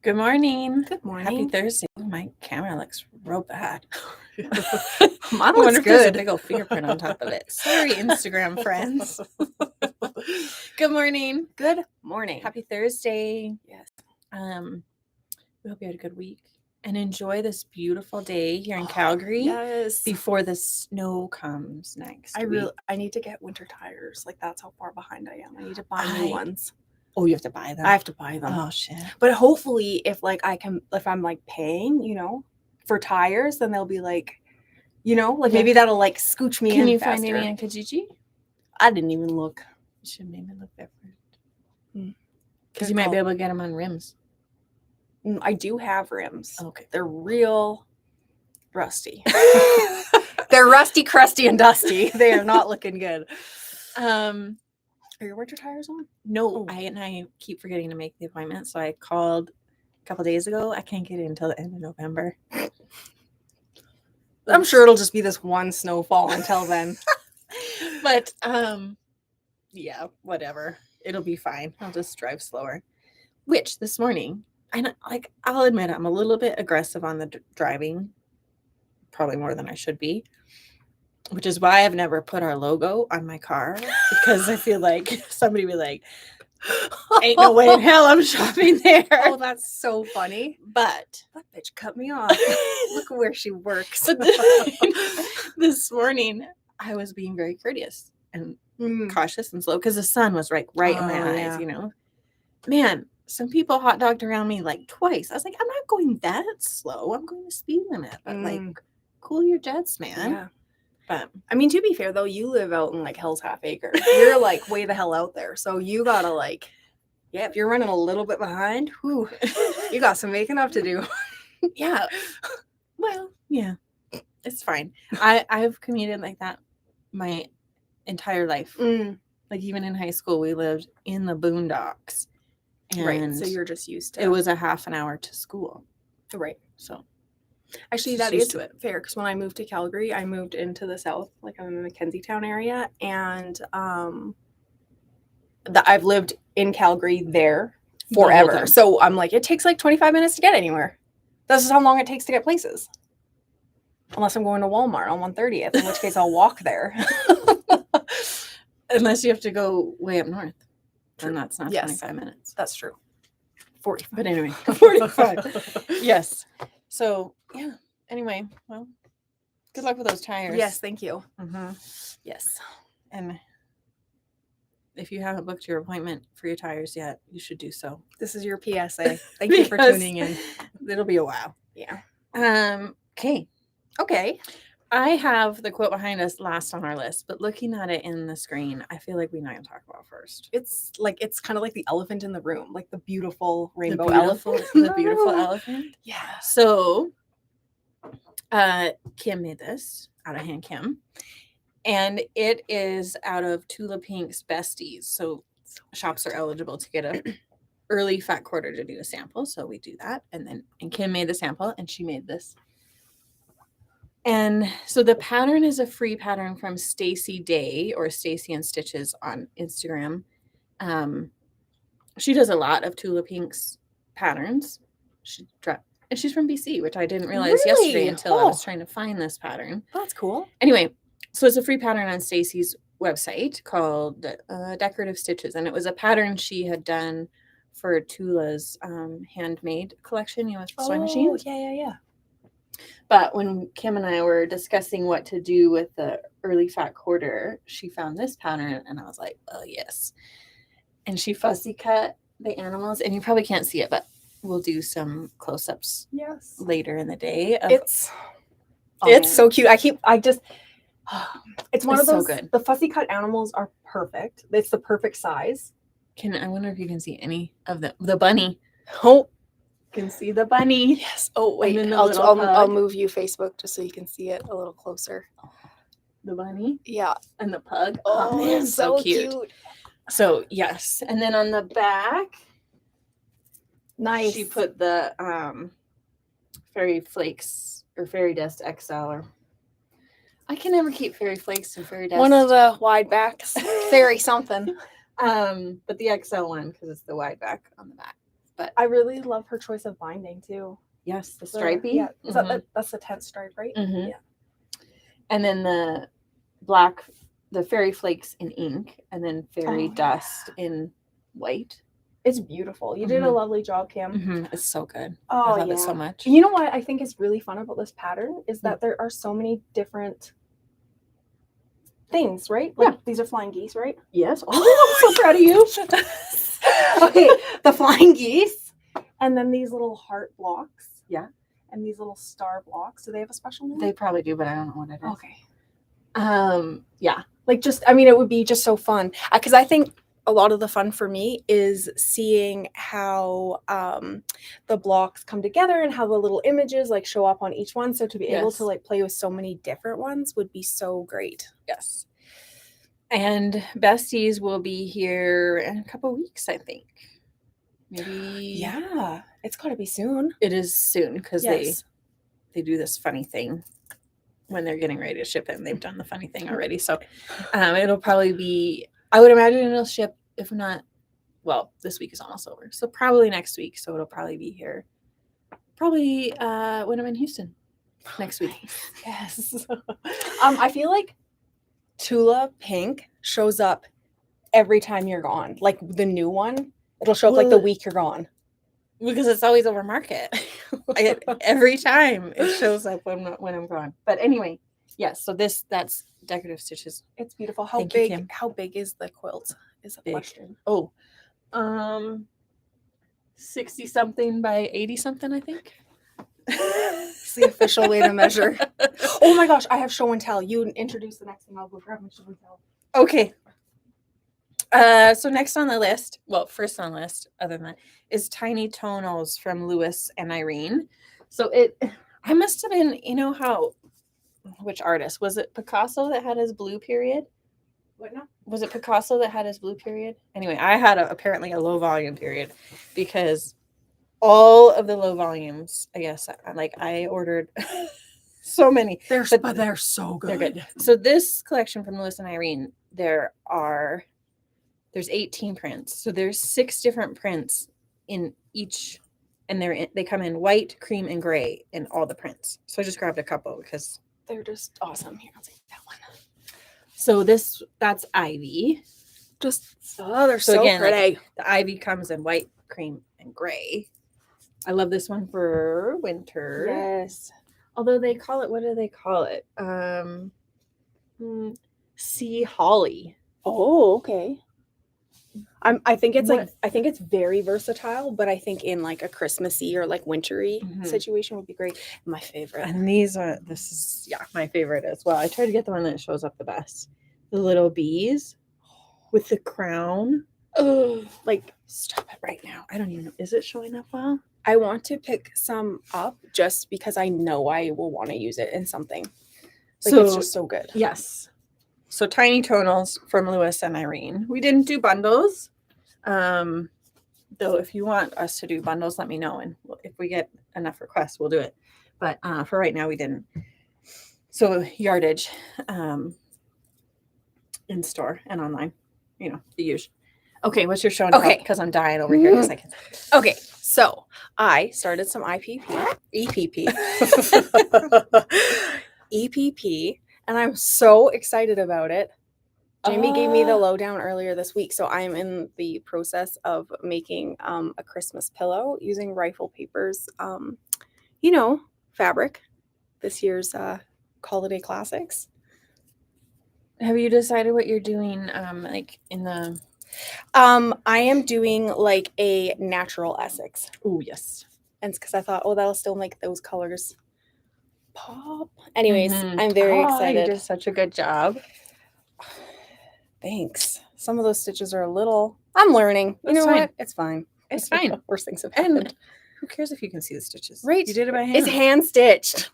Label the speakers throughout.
Speaker 1: Good morning.
Speaker 2: Good morning.
Speaker 1: Happy Thursday. Oh, my camera looks real bad.
Speaker 2: Mine
Speaker 1: I
Speaker 2: looks
Speaker 1: wonder if there's a
Speaker 2: good.
Speaker 1: big old fingerprint on top of it. Sorry, Instagram friends. Good morning.
Speaker 2: Good morning.
Speaker 1: Happy Thursday.
Speaker 2: Yes.
Speaker 1: We hope you had a good week and enjoy this beautiful day here in Calgary
Speaker 2: Yes.
Speaker 1: before the snow comes next week.
Speaker 2: I need to get winter tires. Like, that's how far behind I am. I need to buy new ones.
Speaker 1: Oh, you have to buy them?
Speaker 2: I have to buy them.
Speaker 1: Oh, shit.
Speaker 2: But hopefully if I'm like paying, for tires, then they'll be like, maybe that'll like scooch me in.
Speaker 1: Can you
Speaker 2: faster.
Speaker 1: find any on Kijiji?
Speaker 2: I didn't even look.
Speaker 1: You should maybe look there first. Because
Speaker 2: Good
Speaker 1: you might
Speaker 2: call.
Speaker 1: be able to get them on rims.
Speaker 2: I do have rims.
Speaker 1: Okay.
Speaker 2: They're real rusty. They're rusty, crusty, and dusty. They are not looking good. Are your winter tires on?
Speaker 1: No,
Speaker 2: Oh.
Speaker 1: I keep forgetting to make the appointment. So I called a couple days ago. I can't get it until the end of November.
Speaker 2: I'm sure it'll just be this one snowfall until then.
Speaker 1: But yeah, whatever. It'll be fine. I'll just drive slower. Which this morning, I'll admit I'm a little bit aggressive on the driving, probably more than I should be. Which is why I've never put our logo on my car, because I feel like somebody would be like, ain't no way in hell I'm shopping there.
Speaker 2: Oh, that's so funny.
Speaker 1: But
Speaker 2: That bitch cut me off. Look where she works.
Speaker 1: this morning I was being very courteous and
Speaker 2: Mm.
Speaker 1: cautious and slow because the sun was right in my eyes,
Speaker 2: yeah.
Speaker 1: Man, some people hot dogged around me like twice. I was like, I'm not going that slow. I'm going to speed limit. But like, cool your jets, man.
Speaker 2: Yeah.
Speaker 1: But
Speaker 2: I mean, to be fair though, you live out in like Hell's Half Acre. You're like way the hell out there. So you gotta like, if you're running a little bit behind, whew, you got some making up to do.
Speaker 1: yeah. Well, yeah. It's fine. I've commuted like that my entire life. Like even in high school, we lived in the boondocks. And
Speaker 2: Right. So you're just used to
Speaker 1: it was a half an hour to school.
Speaker 2: right.
Speaker 1: So
Speaker 2: Actually,
Speaker 1: Just
Speaker 2: that
Speaker 1: used
Speaker 2: is
Speaker 1: to it.
Speaker 2: fair because when I moved to Calgary, I moved into the south, like I'm in the Mackenzie Town area, and I've lived in Calgary there
Speaker 1: The whole
Speaker 2: forever.
Speaker 1: time.
Speaker 2: So I'm like, it takes like 25 minutes to get anywhere. This is how long it takes to get places. Unless I'm going to Walmart on 130th, in which case I'll walk there.
Speaker 1: unless you have to go way up north, then
Speaker 2: True.
Speaker 1: that's not
Speaker 2: Yes.
Speaker 1: 25 minutes.
Speaker 2: That's true. 45.
Speaker 1: But anyway, 45. Yes. So yeah. Anyway, well, good luck with those tires.
Speaker 2: Yes, thank you.
Speaker 1: Mm-hmm.
Speaker 2: Yes.
Speaker 1: And if you haven't booked your appointment for your tires yet, you should do so.
Speaker 2: This is your PSA. Thank you for
Speaker 1: Because
Speaker 2: tuning in.
Speaker 1: It'll be a while.
Speaker 2: Yeah.
Speaker 1: Okay.
Speaker 2: Okay.
Speaker 1: I have the quote behind us last on our list, but looking at it in the screen, I feel like we need to talk about first.
Speaker 2: It's kind of like the elephant in the room, like the beautiful rainbow
Speaker 1: beautiful-
Speaker 2: elephant.
Speaker 1: The beautiful elephant.
Speaker 2: Yeah.
Speaker 1: So, Kim made this out of hand Kim, and it is out of Tula Pink's Besties. So shops are eligible to get a early fat quarter to do a sample. So we do that, and Kim made the sample, and she made this. And so the pattern is a free pattern from Stacy Day or Stacy and Stitches on Instagram. She does a lot of Tula Pink's patterns. And she's from BC, which I didn't realize yesterday
Speaker 2: Really?
Speaker 1: until I was trying to find this pattern.
Speaker 2: That's cool.
Speaker 1: Anyway, so it's a free pattern on Stacy's website called Decorative Stitches. And it was a pattern she had done for Tula's handmade collection, with sewing machines.
Speaker 2: Yeah.
Speaker 1: But when Kim and I were discussing what to do with the early fat quarter, she found this pattern and I was like, oh, yes. And she fussy cut the animals, and you probably can't see it, but we'll do some close-ups
Speaker 2: Yes.
Speaker 1: later in the day.
Speaker 2: It's so cute. It's one
Speaker 1: It's
Speaker 2: of
Speaker 1: so
Speaker 2: those.
Speaker 1: good.
Speaker 2: The fussy cut animals are perfect. It's the perfect size.
Speaker 1: I wonder if you can see any of the bunny.
Speaker 2: Oh,
Speaker 1: You can see the bunny.
Speaker 2: yes. Oh, wait.
Speaker 1: then the
Speaker 2: I'll
Speaker 1: little pug.
Speaker 2: move you Facebook just so you can see it a little closer.
Speaker 1: The bunny
Speaker 2: Yeah.
Speaker 1: and the pug.
Speaker 2: Oh,
Speaker 1: man,
Speaker 2: it's so cute.
Speaker 1: So yes, and then on the back,
Speaker 2: Nice.
Speaker 1: she put the fairy flakes or fairy dust XL. Or I can never keep fairy flakes and fairy dust.
Speaker 2: one of the wide backs. Fairy something.
Speaker 1: But the XL one because it's the wide back on the back. But
Speaker 2: I really love her choice of binding too.
Speaker 1: yes, the
Speaker 2: The-
Speaker 1: stripey.
Speaker 2: Yeah. Is that's the 10th stripe, right?
Speaker 1: Mhm.
Speaker 2: Yeah.
Speaker 1: And then the black, the fairy flakes in ink, and then fairy
Speaker 2: Oh,
Speaker 1: dust in white.
Speaker 2: It's beautiful. You did a
Speaker 1: Mhm.
Speaker 2: lovely job, Kim.
Speaker 1: It's so good.
Speaker 2: Oh,
Speaker 1: I love
Speaker 2: yeah.
Speaker 1: it so much.
Speaker 2: You know what I think is really fun about this pattern is that there are so many different things, right? Like these are flying geese, right?
Speaker 1: Yes. Oh, I'm so proud of you.
Speaker 2: Okay, the flying geese. And then these little heart blocks.
Speaker 1: Yeah.
Speaker 2: And these little star blocks. Do they have a special name?
Speaker 1: They probably do, but I don't know what it is.
Speaker 2: Okay.
Speaker 1: Yeah.
Speaker 2: Like just, I mean, it would be just so fun. Because I think a lot of the fun for me is seeing how the blocks come together and how the little images like show up on each one. So to be able to like play with so many different ones would be so great.
Speaker 1: Yes. And besties will be here in a couple weeks, I think. Maybe.
Speaker 2: Yeah, it's got to be soon.
Speaker 1: It is soon because
Speaker 2: Yes.
Speaker 1: they do this funny thing when they're getting ready to ship it, and they've done the funny thing already. So it'll probably be, I would imagine it'll ship, if not, well, this week is almost over. So probably next week. So it'll probably be here probably when I'm in Houston next week.
Speaker 2: Yes. I feel like Tula Pink shows up every time you're gone. Like the new one, it'll show up like the week you're gone.
Speaker 1: Because it's always over market. Every time it shows up when I'm gone. But anyway, yes. So that's decorative stitches.
Speaker 2: It's beautiful.
Speaker 1: Thank you, Kim.
Speaker 2: How big is the quilt? Is a
Speaker 1: Big.
Speaker 2: question.
Speaker 1: Oh, 60 something by 80 something, I think.
Speaker 2: It's the official way to measure. Oh my gosh, I have show and tell. You introduce the next thing. I'll go grab my show and tell.
Speaker 1: Okay. So next on the list, well, first on the list, other than that, is Tiny Tonals from Lewis and Irene. So I must have been, which artist? Was it Picasso that had his blue period?
Speaker 2: What now?
Speaker 1: Was it Picasso that had his blue period? Anyway, I had apparently a low volume period because all of the low volumes, I guess, I ordered so many.
Speaker 2: They're so good.
Speaker 1: They're good. So this collection from Lewis and Irene, there's 18 prints. So there's 6 different prints in each, and they come in white, cream, and gray in all the prints. So I just grabbed a couple because
Speaker 2: they're just awesome. Here, I'll take that one.
Speaker 1: So that's Ivy.
Speaker 2: They're so
Speaker 1: again,
Speaker 2: pretty.
Speaker 1: The Ivy comes in white, cream, and gray. I love this one for winter.
Speaker 2: Yes.
Speaker 1: Although they call it, what do they call it? Sea holly.
Speaker 2: Oh, okay. I think it's very versatile, but I think in like a Christmassy or like wintry situation would be great. My favorite.
Speaker 1: And this is my favorite as well. I try to get the one that shows up the best. The little bees with the crown.
Speaker 2: Oh, like
Speaker 1: stop it right now. I don't even know. Is it showing up well?
Speaker 2: I want to pick some up just because I know I will want to use it in something. It's just so good.
Speaker 1: Yes. So Tiny Tonals from Lewis and Irene. We didn't do bundles. Though if you want us to do bundles, let me know. And if we get enough requests, we'll do it. But for right now, we didn't. So yardage in store and online. The usual. Okay, what's your show?
Speaker 2: Okay.
Speaker 1: Because I'm dying over here.
Speaker 2: Okay, so I started some EPP, and I'm so excited about it. Jamie gave me the lowdown earlier this week, so I'm in the process of making a Christmas pillow using Rifle Paper's, fabric. This year's Holiday Classics.
Speaker 1: Have you decided what you're doing? In the.
Speaker 2: I am doing like a natural Essex.
Speaker 1: Oh yes.
Speaker 2: And it's because I thought, that'll still make those colors pop. Anyways, I'm very excited.
Speaker 1: You did such a good job.
Speaker 2: Thanks. Some of those stitches are a little. I'm learning. You know what? It's fine.
Speaker 1: It's fine.
Speaker 2: Worst things have happened.
Speaker 1: And who cares if you can see the stitches?
Speaker 2: Right.
Speaker 1: You did it by hand.
Speaker 2: It's hand stitched.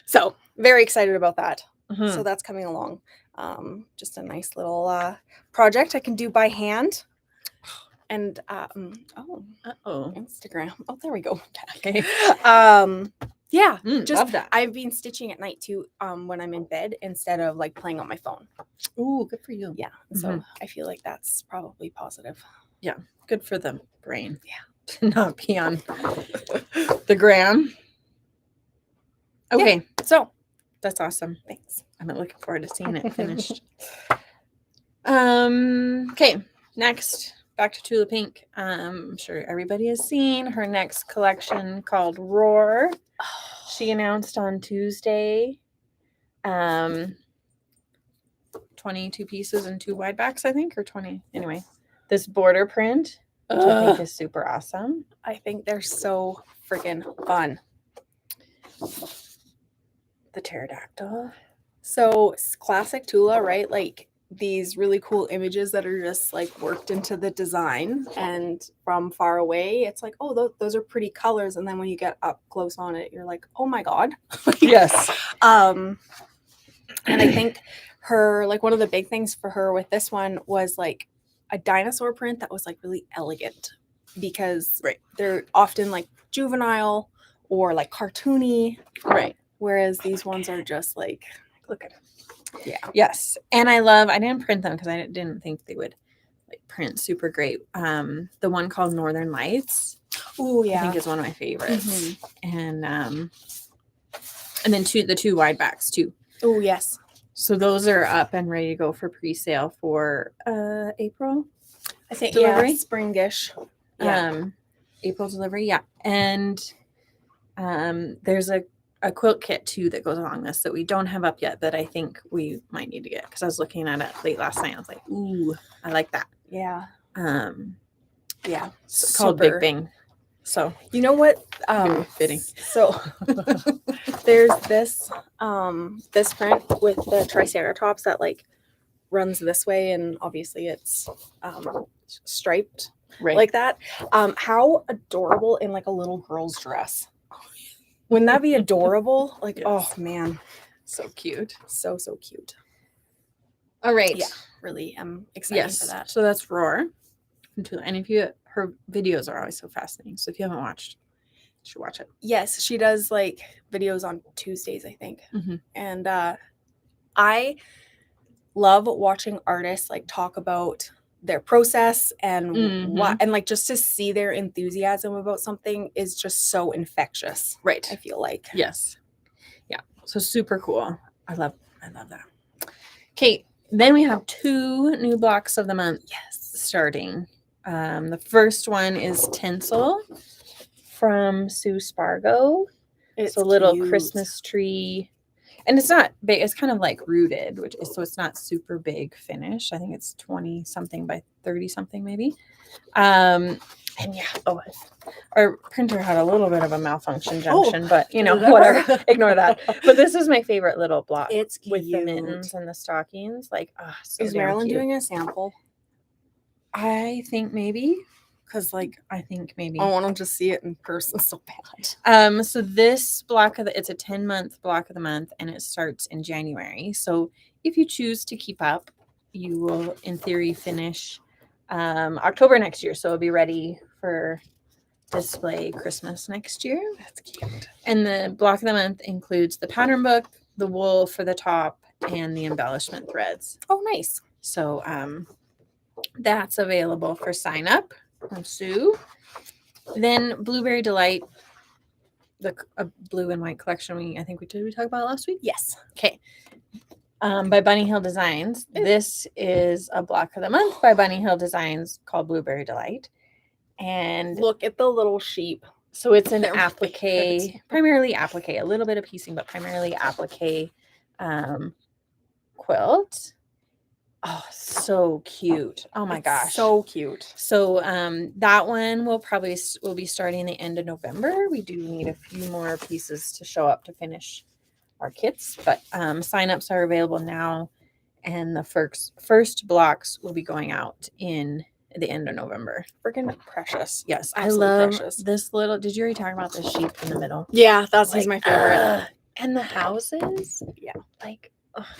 Speaker 2: So very excited about that. So that's coming along. Just a nice little project I can do by hand. And Instagram. Oh, there we go.
Speaker 1: Okay.
Speaker 2: Yeah,
Speaker 1: love that.
Speaker 2: I've been stitching at night too when I'm in bed instead of like playing on my phone.
Speaker 1: Ooh, good for you.
Speaker 2: Yeah. So I feel like that's probably positive.
Speaker 1: Good for the brain.
Speaker 2: Yeah.
Speaker 1: To not be on the gram. Okay.
Speaker 2: So
Speaker 1: That's awesome.
Speaker 2: thanks.
Speaker 1: I'm looking forward to seeing it finished. Okay. Next, back to Tula Pink. I'm sure everybody has seen her next collection called Roar. She announced on Tuesday. 22 pieces and 2 wide backs, I think, or 20. Anyway, this border print, which I think is super awesome.
Speaker 2: I think they're so freaking fun.
Speaker 1: The pterodactyl.
Speaker 2: So it's classic Tula, right? Like these really cool images that are just like worked into the design, and from far away it's like, oh, those are pretty colors, and then when you get up close on it you're like, oh my god.
Speaker 1: Yes.
Speaker 2: And I think her, like, one of the big things for her with this one was like a dinosaur print that was like really elegant, because
Speaker 1: Right.
Speaker 2: they're often like juvenile or like cartoony,
Speaker 1: Right.
Speaker 2: whereas these ones are just like,
Speaker 1: Look at it.
Speaker 2: yeah.
Speaker 1: Yes. And I didn't print them because I didn't think they would like print super great. The one called Northern Lights,
Speaker 2: Oh
Speaker 1: I
Speaker 2: yeah.
Speaker 1: think is one of my favorites.
Speaker 2: Mhm.
Speaker 1: And then the 2 wide backs too.
Speaker 2: Oh yes.
Speaker 1: So those are up and ready to go for pre-sale for April.
Speaker 2: I think
Speaker 1: Delivery?
Speaker 2: yeah, springish. Yeah.
Speaker 1: April delivery, yeah. And there's a quilt kit too that goes along this that we don't have up yet that I think we might need to get, because I was looking at it late last night. I was like, ooh, I like that.
Speaker 2: Yeah.
Speaker 1: Yeah. It's called Big Bang. So
Speaker 2: You know what?
Speaker 1: Very fitting.
Speaker 2: So there's this this print with the triceratops that like runs this way, and obviously it's striped
Speaker 1: right.
Speaker 2: like that. How adorable in like a little girl's dress. Wouldn't that be adorable? Like,
Speaker 1: Yes.
Speaker 2: oh man,
Speaker 1: So cute.
Speaker 2: so cute.
Speaker 1: All right.
Speaker 2: Yeah, really excited for that.
Speaker 1: So that's Roar. And her videos are always so fascinating. So if you haven't watched, you should watch it.
Speaker 2: Yes, she does like videos on Tuesdays, I think.
Speaker 1: Mhm.
Speaker 2: And I love watching artists like talk about their process and what, and like just to see their enthusiasm about something is just so infectious.
Speaker 1: Right.
Speaker 2: I feel like.
Speaker 1: Yes. Yeah. So super cool. I love that. Okay. Then we have 2 new blocks of the month.
Speaker 2: Yes.
Speaker 1: Starting. The first one is Tinsel from Sue Spargo.
Speaker 2: It's
Speaker 1: a little
Speaker 2: cute.
Speaker 1: Christmas tree. And it's not big. It's kind of like rooted, so it's not super big finish. I think it's 20 something by 30 something maybe. And yeah, our printer had a little bit of a malfunction junction, but whatever. Ignore that. But this is my favorite little block.
Speaker 2: It's cute.
Speaker 1: With the mittens and the stockings. Like, so
Speaker 2: is
Speaker 1: damn
Speaker 2: Marilyn
Speaker 1: cute.
Speaker 2: doing a sample?
Speaker 1: I think maybe.
Speaker 2: Because like
Speaker 1: I think maybe.
Speaker 2: I want to just see it in person so bad.
Speaker 1: So this block it's a 10-month block of the month, and it starts in January. So if you choose to keep up, you will in theory finish October next year. So it'll be ready for display Christmas next year.
Speaker 2: That's cute.
Speaker 1: And the block of the month includes the pattern book, the wool for the top, and the embellishment threads.
Speaker 2: Oh, nice.
Speaker 1: So that's available for sign up from Sue. Then Blueberry Delight, the blue and white collection we talk about last week.
Speaker 2: Yes.
Speaker 1: Okay. By Bunny Hill Designs. This is a block of the month by Bunny Hill Designs called Blueberry Delight. And
Speaker 2: look at the little sheep.
Speaker 1: So it's an applique, primarily applique, a little bit of piecing, but primarily applique quilt. Oh, so cute. Oh my gosh.
Speaker 2: So cute.
Speaker 1: So that one will be starting the end of November. We do need a few more pieces to show up to finish our kits, but signups are available now, and the first blocks will be going out in the end of November.
Speaker 2: Freaking precious.
Speaker 1: Yes,
Speaker 2: absolutely
Speaker 1: I love
Speaker 2: precious.
Speaker 1: this little. Did you already talk about this sheep in the middle?
Speaker 2: Yeah, he's my favorite.
Speaker 1: And the houses,
Speaker 2: yeah,
Speaker 1: like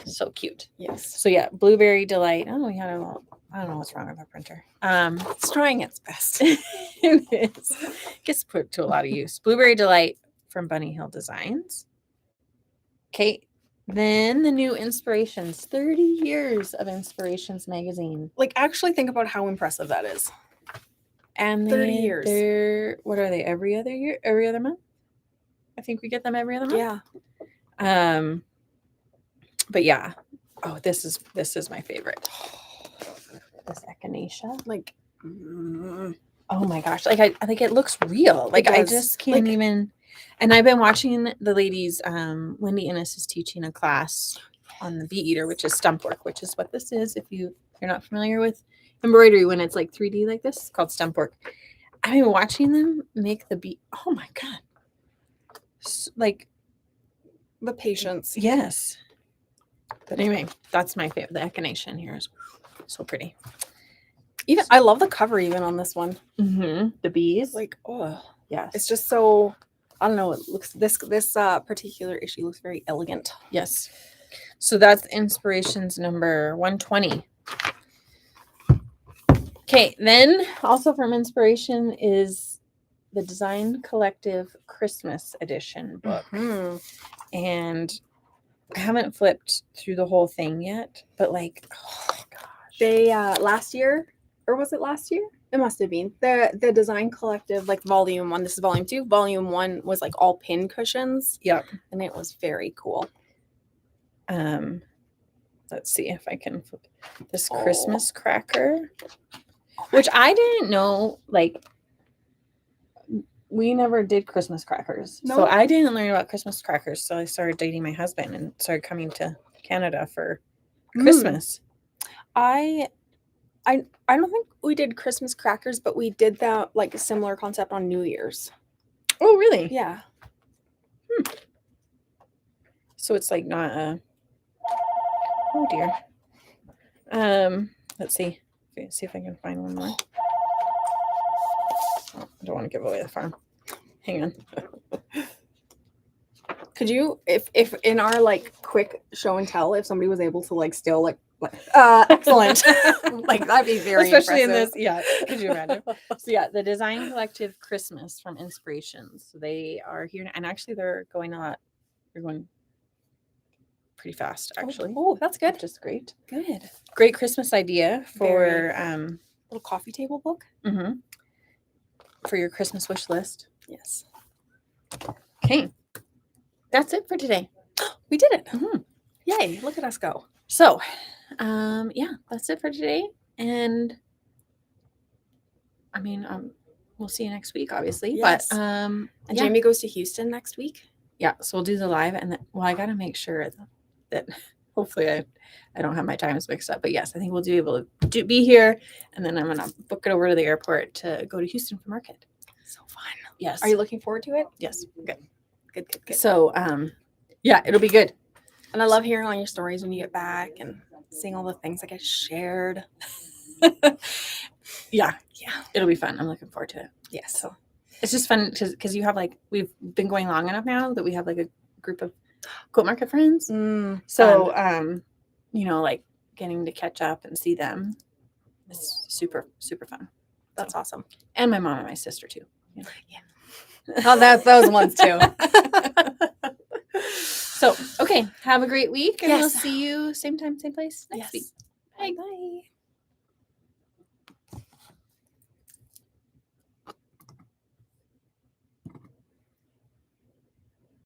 Speaker 1: so cute.
Speaker 2: Yes.
Speaker 1: So yeah, Blueberry Delight. Oh, we had I don't know what's wrong with our printer.
Speaker 2: It's trying its best.
Speaker 1: It is. Gets put to a lot of use. Blueberry Delight from Bunny Hill Designs. Okay. Then the new Inspirations, 30 years of Inspirations magazine.
Speaker 2: Like, actually think about how impressive that is.
Speaker 1: And
Speaker 2: 30 years.
Speaker 1: They're, what are they, every other year? Every other month? I think we get them every other month.
Speaker 2: Yeah.
Speaker 1: But yeah. Oh, this is my favorite. This echinacea.
Speaker 2: Like,
Speaker 1: oh my gosh. Like I think it looks real. Like I
Speaker 2: does.
Speaker 1: just can't even. And I've been watching the ladies, Wendy Innes is teaching a class on the bee eater, which is stump work, which is what this is. If you're not familiar with embroidery when it's like 3D like this, it's called stump work. I've been watching them make the bee. Oh my God. Like
Speaker 2: the patience.
Speaker 1: Yes. But anyway, that's my favorite. The echinacea in here is so pretty.
Speaker 2: Even I love the cover even on this one.
Speaker 1: Mm-hmm. The bees.
Speaker 2: Like, oh,
Speaker 1: yes.
Speaker 2: it's just so, I don't know. It looks, this particular issue looks very elegant.
Speaker 1: Yes. So that's inspirations number 120. Okay. Then also from inspiration is the Design Collective Christmas edition book.
Speaker 2: Mm-hmm.
Speaker 1: And I haven't flipped through the whole thing yet, but like, oh my gosh.
Speaker 2: They, last year, or was it last year? It must have been. The Design Collective, like volume 1, this is volume 2. Volume 1 was like all pin cushions.
Speaker 1: Yep.
Speaker 2: And it was very cool.
Speaker 1: Let's see if I can flip this Christmas cracker, which I didn't know, like, we never did Christmas crackers. No. So I didn't learn about Christmas crackers. So I started dating my husband and started coming to Canada for Christmas.
Speaker 2: I don't think we did Christmas crackers, but we did that like a similar concept on New Year's.
Speaker 1: Oh, really?
Speaker 2: Yeah.
Speaker 1: So it's like not a. Oh dear. Let's see. See if I can find one more. Oh, I don't want to give away the farm. Hang on.
Speaker 2: Could you, if in our like quick show and tell, if somebody was able to like still like excellent, like that'd be very
Speaker 1: especially
Speaker 2: impressive.
Speaker 1: In this. Yeah, could you imagine? So yeah, the Design Collective Christmas from Inspirations. So they are here, and actually they're going a lot. They're going pretty fast, actually.
Speaker 2: Oh, that's good.
Speaker 1: Which is great.
Speaker 2: Good.
Speaker 1: Great Christmas idea for
Speaker 2: little coffee table book.
Speaker 1: Mm-hmm. For your Christmas wish list.
Speaker 2: Yes.
Speaker 1: Okay. That's it for today.
Speaker 2: We did it.
Speaker 1: Mm-hmm.
Speaker 2: Yay! Look at us go.
Speaker 1: So, yeah, that's it for today. And I mean, we'll see you next week, obviously.
Speaker 2: Yes.
Speaker 1: But
Speaker 2: and Jamie goes to Houston next week.
Speaker 1: Yeah, so we'll do the live, and then, well, I got to make sure that hopefully I don't have my times mixed up. But yes, I think we'll be able to be here, and then I'm gonna book it over to the airport to go to Houston for market.
Speaker 2: So fun.
Speaker 1: Yes.
Speaker 2: Are you looking forward to it?
Speaker 1: Yes. Good.
Speaker 2: Good.
Speaker 1: So, yeah, it'll be good.
Speaker 2: And I love hearing all your stories when you get back and seeing all the things that get shared.
Speaker 1: Yeah, it'll be fun. I'm looking forward to it.
Speaker 2: Yes.
Speaker 1: So it's just fun because you have like, we've been going long enough now that we have like a group of Quote Market friends. So, you know, like getting to catch up and see them is super, super fun.
Speaker 2: That's awesome.
Speaker 1: And my mom and my sister too.
Speaker 2: Yeah. Oh, those ones too.
Speaker 1: So, okay. Have a great week, and
Speaker 2: Yes.
Speaker 1: we'll see you same time, same place next week. Bye.
Speaker 2: Bye.